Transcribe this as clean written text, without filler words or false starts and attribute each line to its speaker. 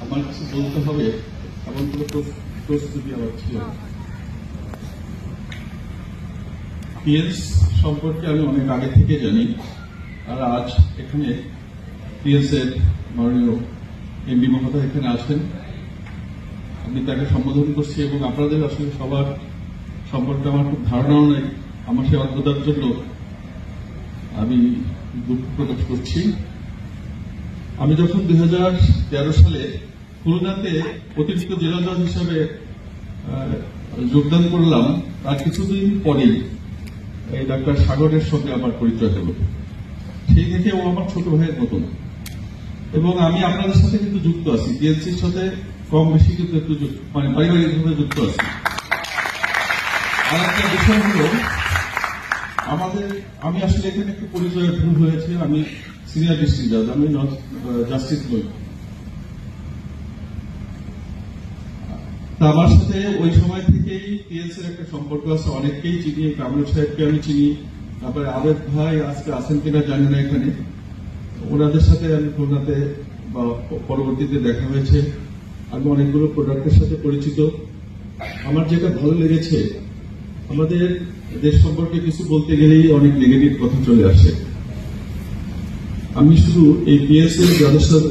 Speaker 1: আমার কিছু বলতে হবে এমন কোনো প্রস্তুতি আমার ছিল। পিএস সম্পর্কে আমি অনেক আগে থেকে জানি, আর আজ এখানে পিএস এর মাননীয় এমপি মহোদয় এখানে আছেন, আমি তাকে সম্বোধন করছি এবং আপনাদের আসলে সবার সম্পর্কে আমার খুব ধারণাও নেই। আমার সেই অজ্ঞতার জন্য আমি দুঃখ প্রকাশ করছি। আমি যখন 2013 সালে খুলনাতে অতিরিক্ত জেলা জজ হিসাবে যোগদান করলাম, তার কিছুদিন পরেই এই ডাক্তার সাগরের সঙ্গে আমার পরিচয় হল। সেই থেকে ও আমার ছোট ভাইয়ের মতন, এবং আমি আপনাদের সাথে কিন্তু যুক্ত আছি, টিএনসির সাথে কম বেশি কিন্তু একটু মানে পারিবারিকভাবে যুক্ত আছি। আর একটা বিষয় হল আমি আসলে এখানে একটু পরিচয়ের ভুল হয়েছে। আমি সিনিয়র ডিস্ট্রিক্ট জাজ, আমি জাস্টিস নই। তা আমার সাথে ওই সময় থেকেই টিএনসির একটা সম্পর্ক আছে, অনেককেই চিনি। কামরুল সাহেবকে আমি চিনি, তারপরে আবেদ ভাই আজকে আছেন কিনা জানি না এখানে, ওনাদের সাথে আমি খুলনাতে বা পরবর্তীতে দেখা হয়েছে। আমি অনেকগুলো প্রোডাক্টের সাথে পরিচিত। আমার যেটা ভালো লেগেছে, আমাদের দেশ সম্পর্কে কিছু বলতে গেলেই অনেক নেগেটিভ কথা চলে আসে। আমি শুধু এই পিএসএ যাদের সাথে